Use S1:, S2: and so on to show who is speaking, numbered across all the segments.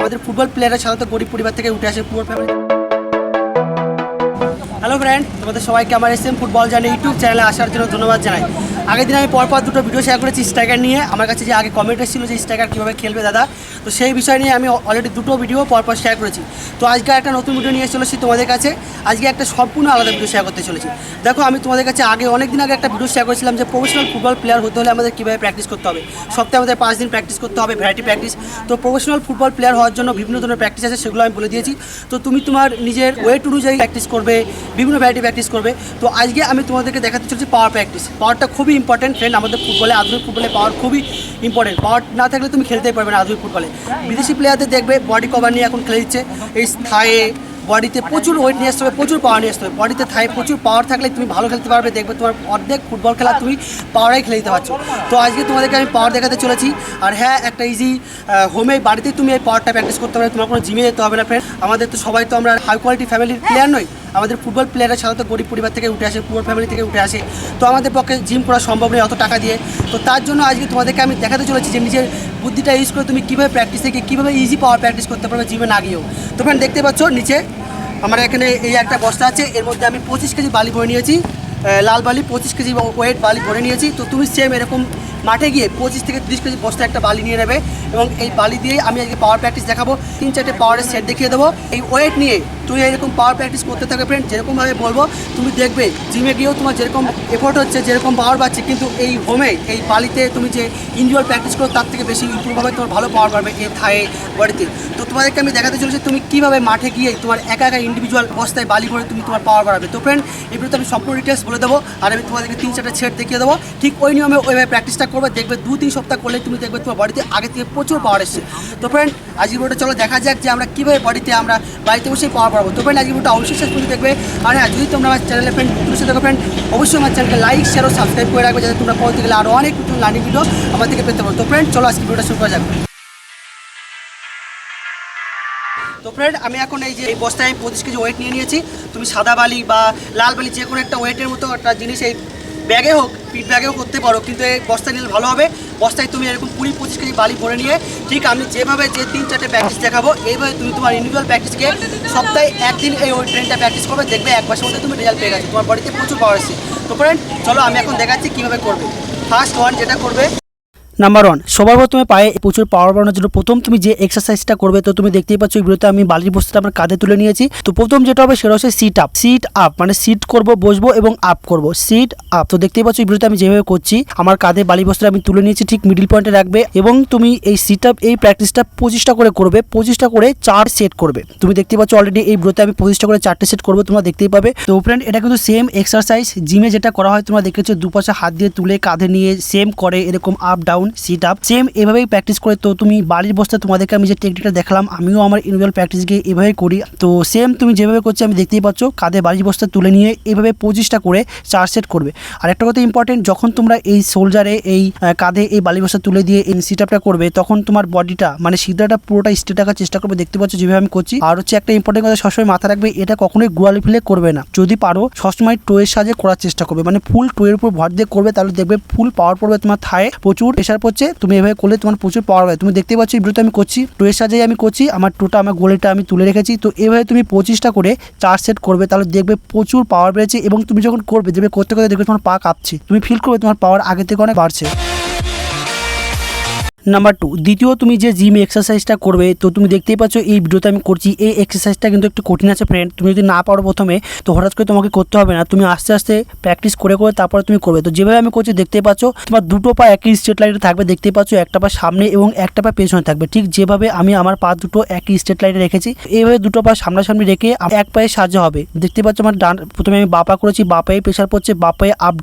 S1: আমাদের ফুটবল প্লেয়াররা সাধারণত গরিব পরিবার থেকে উঠে আসে, পুয়ার ফ্যামিলি। হ্যালো ফ্রেন্ড, তোমাদের সবাইকে আমার এসএম ফুটবল জানে ইউটিউব চ্যানেলে আসার জন্য ধন্যবাদ জানাই। আগের দিন আমি পরপর দুটো ভিডিও শেয়ার করেছি স্ট্রাইকার নিয়ে। আমার কাছে যে আগে কমেন্ট এসেছিল যে স্ট্রাইকার কীভাবে খেলবে দাদা, তো সেই বিষয় নিয়ে আমি অলরেডি দুটো ভিডিও পরপর শেয়ার করেছি। তো আজকে একটা নতুন ভিডিও নিয়ে চলেছি তোমাদের কাছে। আজকে একটা সম্পূর্ণ আলাদা ভিডিও শেয়ার করতে চলেছি। দেখো, আমি তোমাদের কাছে অনেক দিন আগে একটা ভিডিও শেয়ার করেছিলাম যে প্রফেশনাল ফুটবল প্লেয়ার হতে হলে আমাদের কীভাবে প্র্যাকটিস করতে হবে। সপ্তাহে আমাদের 5 দিন প্র্যাকটিস করতে হবে, ভ্যারাইটি প্র্যাকটিস। তো প্রফেশনাল ফুটবল প্লেয়ার হওয়ার জন্য বিভিন্ন ধরনের প্র্যাকটিস আছে, সেগুলো আমি বলে দিয়েছি। তো তুমি তোমার নিজের ওয়েট অনুযায়ী প্র্যাকটিস করবে, বিভিন্ন ভ্যারাইটি প্র্যাকটিস করবে। তো আজকে আমি তোমাদেরকে দেখাতে চলেছি পাওয়ার প্র্যাকটিস। পাওয়ারটা খুবই ইম্পর্টেন্ট ফ্রেন্ড, আমাদের ফুটবলে, আধুনিক ফুটবলে পাওয়ার খুবই ইম্পর্টেন্ট। পাওয়ার না থাকলে তুমি খেলতেই পারবে না আধুনিক ফুটবলে। বিদেশি প্লেয়ারদের দেখবে বডি কভার নিয়ে এখন খেলে দিচ্ছে, এই থায়ে বডিতে প্রচুর ওয়েট নিয়ে আসতে হবে, প্রচুর পাওয়ার নিয়ে আসতে হবে। বডিতে থাই প্রচুর পাওয়ার থাকলে তুমি ভালো খেলতে পারবে। দেখবে তোমার অর্ধেক ফুটবল খেলা তুমি পাওয়ারাই খেলে দিতে পারছো। তো আজকে তোমাদেরকে আমি পাওয়ার দেখাতে চলেছি। আর হ্যাঁ, একটা ইজি হোমে বাড়িতেই তুমি এই পাওয়ারটা প্র্যাকটিস করতে পারবে, তোমার কোনো জিমে যেতে হবে না ফ্রেন্ড। আমাদের তো সবাই তো আমরা হাই কোয়ালিটি ফ্যামিলির প্লেয়ার নই। আমাদের ফুটবল প্লেয়াররা সাধারণত গরিব পরিবার থেকে উঠে আসে, পুয়ার ফ্যামিলি থেকে উঠে আসে। তো আমাদের পক্ষে জিম করা সম্ভব নয় অত টাকা দিয়ে। তো তার জন্য আজকে তোমাদেরকে আমি দেখাতে চলেছি যে নিজের বুদ্ধিটা ইউজ করে তুমি কীভাবে প্র্যাকটিস থেকে কীভাবে ইজি পাওয়ার প্র্যাকটিস করতে পারবে জিমে না গিয়েও। তো ফ্রেন্ড, দেখতে পাচ্ছ নিচে আমার এখানে এই একটা বস্তা আছে, এর মধ্যে আমি 25 কেজি বালি ভরে নিয়েছি, লাল বালি 25 কেজি ওয়েট বালি ভরে নিয়েছি। তো তুমি সেম এরকম মাঠে গিয়ে 25 থেকে 30 কেজি বস্তা একটা বালি নিয়ে নেবে এবং এই বালি দিয়ে আমি আজকে পাওয়ার প্র্যাকটিস দেখাবো। 3-4টে পাওয়ারের সেট দেখিয়ে দেবো। এই ওয়েট নিয়ে তুমি এরকম পাওয়ার প্র্যাকটিস করতে থাকবে ফ্রেন্ড। যেরকমভাবে বলবো তুমি দেখবে জিমে গিয়েও তোমার যেরকম এফোর্ট হচ্ছে, যেরকম পাওয়ার পাচ্ছে, কিন্তু এই হোমে এই বালিতে তুমি যে ইন্ডিভিজুয়াল প্র্যাকটিস করো তার থেকে বেশি ইম্প্রুভ হবে, তোমার ভালো পাওয়ার পাবে এই থায়ে বডিতে। তো তোমাদেরকে আমি দেখাতে চলেছি তুমি কীভাবে মাঠে গিয়ে তোমার একা ইন্ডিভিজুয়াল বস্তায় বালি করে তুমি তোমার পাওয়ার বাড়াবে। তো ফ্রেন্ড, এই ভিডিওতে আমি সম্পূর্ণ ডিটেলস বলে দেবো আর আমি তোমাদেরকে 3-4টে সেট দেখিয়ে দেবো। ঠিক ওই নিয়মে ওইভাবে প্র্যাকটিসটা করবে, দেখবে 2-3 সপ্তাহ করলে তুমি দেখবে তোমার বডিতে আগে থেকে প্রচুর পাওয়ার এসছে। তো ফ্রেন্ড, আজকের ভিডিওটা চলো দেখা যাক যে আমরা কীভাবে বডিতে আমরা বাড়িতে বসেই পাওয়ার পাবো। তো ফ্রেন্ড, আজকের ভিডিওটা অবশ্যই শেষ পর্যন্ত দেখবে। আর হ্যাঁ, যদি তোমরা আমার চ্যানেলে ফ্রেন্ড তুলে দেখো ফ্রেন্ড, অবশ্যই আমার চ্যানেলকে লাইক, শেয়ার ও সাবস্ক্রাইব করে রাখবে, যাতে তোমরা পরবর্তী গেলে আরও অনেক নতুন লার্নিং ভিডিও আমার থেকে পেতে পারো। তো ফ্রেন্ড, চলো আজকে ভিডিওটা শুরু করা যাবে। তো ফ্রেন্ড, আমি এখন এই যে এই বস্তায় আমি 25 কেজি ওয়েট নিয়ে নিয়েছি। তুমি সাদা বালি বা লাল বালি যে কোনো একটা ওয়েটের মতো একটা জিনিস এই ব্যাগে হোক, পিট ব্যাগেও করতে পারো, কিন্তু এই বস্তায় নিলে ভালো হবে। বস্তায় তুমি এরকম 20-25 কেজি বালি ভরে নিয়ে ঠিক আমি যেভাবে যে 3-4টে প্র্যাকটিস দেখাবো এইভাবে তুমি তোমার ইন্ডিভিজুয়াল প্র্যাকটিসকে সপ্তাহে একদিন এই ওয়েট ট্রেনটা প্র্যাকটিস করবে, দেখবে 1 মাসের মধ্যে তুমি রেজাল্ট পেয়ে গেছো, তোমার বডিতে প্রচুর পাওয়ার আসছে। তো ফ্রেন্ড, চলো আমি এখন দেখাচ্ছি কীভাবে করবে। ফার্স্ট ওয়ান যেটা করবে, নাম্বার 1, সবার প্রথমে পায়ে প্রচুর পাওয়ার বাড়ানোর জন্য প্রথম তুমি যে এক্সারসাইজটা করবে, তো তুমি দেখতেই পাচ্ছ এই ভিডিওতে আমি বালির বস্তাটা আমার কাঁধে তুলে নিয়েছি। তো প্রথম যেটা হবে সেটা হচ্ছে সিট আপ। সিট আপ মানে সিট করবো, বসবো এবং আপ করবো, সিট আপ। তো দেখতেই পাচ্ছ এই ভিডিওতে আমি যেভাবে করছি, আমার কাঁধে বালির বস্তাটা আমি তুলে নিয়েছি, ঠিক মিডিল পয়েন্টে রাখবে এবং তুমি এই সিট আপ এই প্র্যাকটিসটা 25টা করে করবে, 25টা করে 4 সেট করবে। তুমি দেখতেই পাচ্ছ অলরেডি এই ভিডিওতে আমি 25টা করে 4টে সেট করবো, তোমরা দেখতেই পাবে। তো ফ্রেন্ড, এটা কিন্তু সেম এক্সারসাইজ জিমে যেটা করা হয়, তোমরা দেখেছো দুপাশে হাত দিয়ে তুলে কাঁধে নিয়ে সেম করে এরকম up down sit up, same এভাবেই প্র্যাকটিস করে। তো তুমি বালির বস্তা তোমাদেরকে আমি যে টেকনিকটা দেখালাম, আমিও আমার ইন্ডিভিজুয়াল প্র্যাকটিসকে এভাবেই করি। তো সেম তুমি যেভাবে করছো আমি দেখতেই পাচ্ছ, কাঁধে বালির বস্তা তুলে নিয়ে এভাবে 25টা করে 4 সেট করবে। আর একটা কথা ইম্পর্টেন্ট, যখন তোমরা এই শোল্ডারে এই কাঁধে এই বালির বস্তা তুলে দিয়ে এই সিট আপটা করবে, তখন তোমার বডিটা মানে সিদ্ধাটা পুরোটা স্ট্রেট রাখার চেষ্টা করবে, দেখতে পাচ্ছ যেভাবে আমি করছি। আর হচ্ছে একটা ইম্পর্টেন্ট কথা সবসময় মাথায় রাখবে, এটা কখনোই গোয়ালি ফেলে করবে না। যদি পারো সবসময় টোয়ের সাহায্যে করার চেষ্টা করবে, মানে ফুল টোয়ের উপর ভর দিয়ে করবে, তাহলে দেখবে ফুল পাওয়ার পড়বে তোমার থায়ে, প্রচুর প্রেশার পড়ছে। তুমি এভাবে করলে তোমার প্রচুর পাওয়ার হয়। তুমি দেখতে পাচ্ছ এই ভিডিওতে আমি করছি, টোয়ের সাহায্যে আমি করছি, আমার টোটা আমার গোলেটা আমি তুলে রেখেছি। তো এভাবে তুমি 25টা করে 4 সেট করবে, তাহলে দেখবে প্রচুর পাওয়ার বেড়েছে এবং তুমি যখন করবে দেখবে করতে করতে দেখবে তোমার পা কাঁপছে, তুমি ফিল করবে তোমার পাওয়ার আগে থেকে অনেক বাড়ছে। নাম্বার 2, দ্বিতীয় তুমি যে জিম এক্সারসাইজটা করবে, তো তুমি দেখতেই পাচ্ছ এই ভিডিওতে আমি করছি। এই এক্সারসাইজটা কিন্তু একটু কঠিন আছে ফ্রেন্ড, তুমি যদি না পারো প্রথমে, তো হঠাৎ করে তোমাকে করতে হবে না, তুমি আস্তে আস্তে প্র্যাকটিস করে করে তারপরে তুমি করবে। তো যেভাবে আমি করছি দেখতেই পাচ্ছ, তোমার দুটো পা একই স্ট্রেট লাইনে থাকবে, দেখতেই পাচ্ছ একটা পা সামনে এবং একটা পা পেছনে থাকবে, ঠিক যেভাবে আমি আমার পা দুটো একই স্ট্রেট লাইনে রেখেছি। এইভাবে দুটো পা সামনাসামনি রেখে এক পায়ে সাহায্য হবে, দেখতে পাচ্ছ আমার ডান, প্রথমে আমি বা পা করেছি, বা পায়ে প্রেশার পড়ছে, বা পায়ে আপ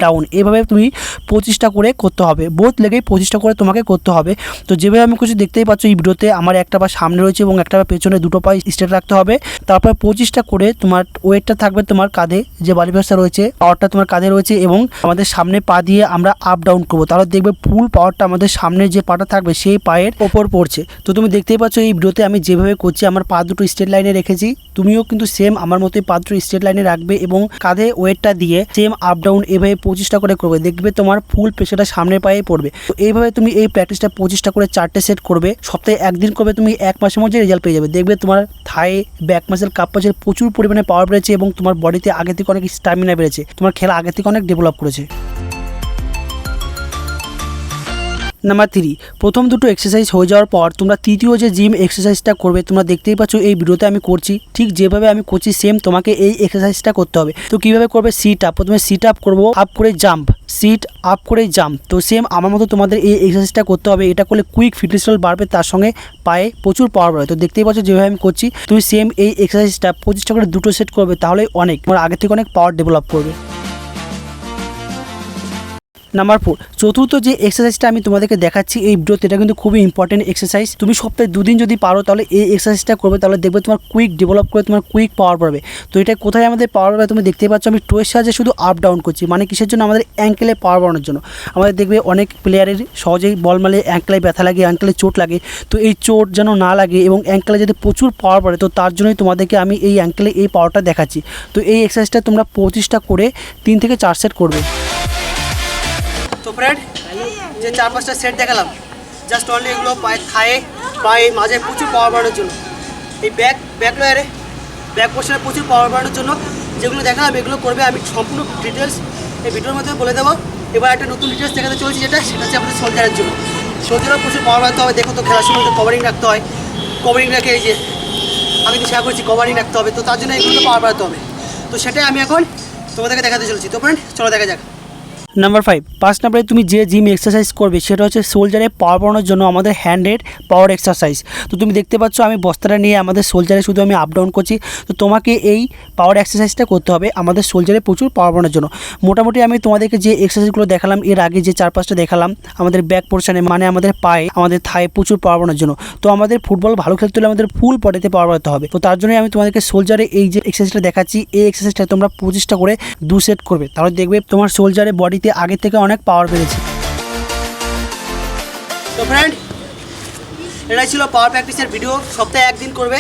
S1: ডাউন, এভাবে তুমি 25টা করে করতে হবে, বোথ লেগেই 25টা করে তোমাকে করতে হবে। তো যেভাবে আমি কিছু দেখতেই পাচ্ছ এই ভিডিওতে, আমার একটা পা সামনে রয়েছে এবং একটা পা পেছনে, দুটো পা স্ট্রেট রাখতে হবে। তারপর 25টা করে তোমার ওয়েটটা থাকবে তোমার কাঁধে, যে বালি বস্তা রয়েছে পাওয়ারটা তোমার কাঁধে রয়েছে এবং আমাদের সামনে পা দিয়ে আমরা আপ ডাউন করবো, তাহলে দেখবে ফুল পাওয়ারটা আমাদের সামনে যে পাটা থাকবে সেই পায়ের ওপর পড়ছে। তো তুমি দেখতেই পাচ্ছ এই ভিডিওতে আমি যেভাবে করছি, আমার পা দুটো স্ট্রেট লাইনে রেখেছি, তুমিও কিন্তু সেম আমার মতোই পা দুটো স্ট্রেট লাইনে রাখবে এবং কাঁধে ওয়েটটা দিয়ে সেম আপ ডাউন এভাবে 25টা করে করবে, দেখবে তোমার ফুল প্রেশারটা সামনের পায়ে পড়বে। তো এইভাবে তুমি এই প্র্যাকটিসটা 25টা করে 4টে সেট করবে, সপ্তাহে একদিন করবে, তুমি 1 মাসের মধ্যে রেজাল্ট পেয়ে যাবে। দেখবে তোমার থাই, ব্যাক মাসেল, কাপ মাসেল প্রচুর পরিমাণে পাওয়ার বেড়েছে এবং তোমার বডিতে আগে থেকে অনেক স্ট্যামিনা বেড়েছে, তোমার খেলা আগে থেকে অনেক ডেভেলপ করেছে। নাম্বার 3, প্রথম দুটো এক্সারসাইজ হয়ে যাওয়ার পর তোমরা তৃতীয় যে জিম এক্সারসাইজটা করবে, তোমরা দেখতেই পাচ্ছ এই ভিডিওতে আমি করছি, ঠিক যেভাবে আমি করছি সেম তোমাকে এই এক্সারসাইজটা করতে হবে। তো কীভাবে করবে? সিট আপ, প্রথমে সিট আপ করবো, আপ করে জাম্প, সিট আপ করে জাম্প। তো সেম আমার মতো তোমাদের এই এক্সারসাইজটা করতে হবে। এটা করলে কুইক ফিটনেস লেভেল বাড়বে, তার সঙ্গে পায়ে প্রচুর পাওয়ার বাড়বে। তো দেখতেই পাচ্ছ যেভাবে আমি করছি, তুমি সেম এই এক্সারসাইজটা 25টা করে দুটো সেট করবে, তাহলে অনেক তোমার আগে থেকে অনেক পাওয়ার ডেভেলপ করবে। নাম্বার 4, চতুর্থ যে এক্সারসাইজটা আমি তোমাদেরকে দেখাচ্ছি এই ভিডিওতে, এটা কিন্তু খুবই ইম্পর্টেন্ট এক্সারসাইজ। তুমি সপ্তাহে 2 দিন যদি পারো তাহলে এই এক্সারসাইজটা করবে, তাহলে দেখবে তোমার কুইক ডেভেলপ করে তোমার কুইক পাওয়ার পাবে। তো এটা কোথায় আমাদের পাওয়ার পাবে তুমি দেখতেই পাচ্ছ, আমি টোয়ের সাহায্যে শুধু আপ ডাউন করছি। মানে কিসের জন্য? আমাদের অ্যাঙ্কেলে পাওয়ার বাড়ানোর জন্য। আমাদের দেখবে অনেক প্লেয়ারের সহজেই বল মারলে অ্যাঙ্কেলে ব্যথা লাগে, অ্যাঙ্কেলে চোট লাগে। তো এই চোট যেন না লাগে এবং অ্যাঙ্কেলে যাতে প্রচুর পাওয়ার বাড়ে, তো তার জন্যই তোমাদেরকে আমি এই অ্যাঙ্কেলে এই পাওয়ারটা দেখাচ্ছি। তো এই এক্সারসাইজটা তোমরা 25টা করে 3 থেকে 4 সেট করবে। তো ফ্রেন্ড, যে 4-5টা সেট দেখালাম, জাস্ট অনলি এগুলো পায়ে, থায়ে, পায়ে মাঝে প্রচুর পাওয়ার বাড়ানোর জন্য, এই ব্যাক লোয়ারে ব্যাক পোর্শনে প্রচুর পাওয়ার বাড়ানোর জন্য যেগুলো দেখালাম এগুলো করবে। আমি সম্পূর্ণ ডিটেলস এই ভিডিওর মধ্যে বলে দেবো। এবার একটা নতুন ডিটেলস দেখাতে চলেছি, সেটা হচ্ছে আমাদের সোলজারের জন্য। সোলজারের প্রচুর পাওয়ার বাড়াতে হবে। দেখো তো খেলার সময় তো কভারিং রাখতে হয়, কভারিং রাখে এই যে আমি তো শেয়ার করছি, কভারিং রাখতে হবে। তো তার জন্য এগুলো তো পাওয়ার বাড়াতে হবে। তো সেটাই আমি এখন তোমাদেরকে দেখাতে চলেছি। তো ফ্রেন্ড চলো দেখা যাক। নাম্বার 5, 5 নম্বরে তুমি যে জিম এক্সারসাইজ করবে সেটা হচ্ছে সোলজারে পাওয়ার বাড়ানোর জন্য আমাদের হ্যান্ডেড পাওয়ার এক্সারসাইজ। তো তুমি দেখতে পাচ্ছ আমি বস্তাটা নিয়ে আমাদের সোলজারে শুধু আমি আপ ডাউন করছি। তো তোমাকে এই পাওয়ার এক্সারসাইজটা করতে হবে আমাদের সোলজারে প্রচুর পাওয়ার বাড়ানোর জন্য। মোটামুটি আমি তোমাদেরকে যে এক্সারসাইজগুলো দেখালাম এর আগে, যে 4-5টা দেখালাম আমাদের ব্যাক পোর্শনে, মানে আমাদের পায়ে, আমাদের থায়ে প্রচুর পাওয়ার বাড়ানোর জন্য। তো আমাদের ফুটবল ভালো খেলতে হলে আমাদের ফুল বডিতে পাওয়ার বাড়াতে হবে। তো তার জন্যই আমি তোমাদেরকে সোলজারে এই যে এক্সারসাইজটা দেখাচ্ছি, এই এক্সারসাইজটা তোমরা 25টা করে 2 সেট করবে, তাহলে দেখবে তোমার সোলজারে বডিতে আগে থেকে অনেক পাওয়ার বেড়েছে। তো ফ্রেন্ড, এটাই ছিল পাওয়ার প্র্যাকটিসের ভিডিও। সপ্তাহে 1 দিন করবে,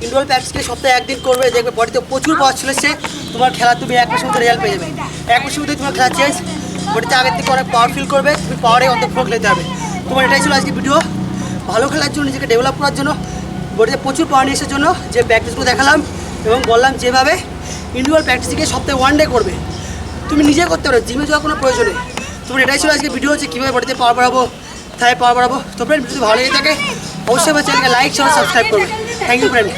S1: ইন্ডোর প্র্যাকটিসকে সপ্তাহে 1 দিন করবে, দেখবে বডিতে প্রচুর পাওয়ার চলে এসছে। তোমার খেলা তুমি 1 মাসের মধ্যে রেজাল্ট পেয়ে যাবে। 1 মাসের মধ্যে তোমার খেলা চেঞ্জ, বডিতে আগের থেকে অনেক পাওয়ার ফিল করবে, তুমি পাওয়ারে অন্তর্ভুক্ত খেলতে হবে। তোমার এটাই ছিল আজকে ভিডিও। ভালো খেলার জন্য, নিজেকে ডেভেলপ করার জন্য, বডিতে প্রচুর পাওয়ার নিয়ে আসার জন্য যে প্র্যাকটিসগুলো দেখালাম এবং বললাম যেভাবে ইন্ডিভিজুয়াল প্র্যাকটিসকে সপ্তাহে 1 ডে করবে, তুমি নিজে করতে পারো, জিমে যাওয়ার কোনো প্রয়োজন নেই। তোমার এটাই ছিল আজকে ভিডিও, হচ্ছে কীভাবে বডিতে পাওয়ার বাড়াবো, থায় পাওয়ার বাড়াবো। তো ফ্রেন্ড, যদি ভালো লেগে থাকে অবশ্যই আমার চ্যানেলকে লাইক, শেয়ার, সাবস্ক্রাইব করবে। Thank you friend.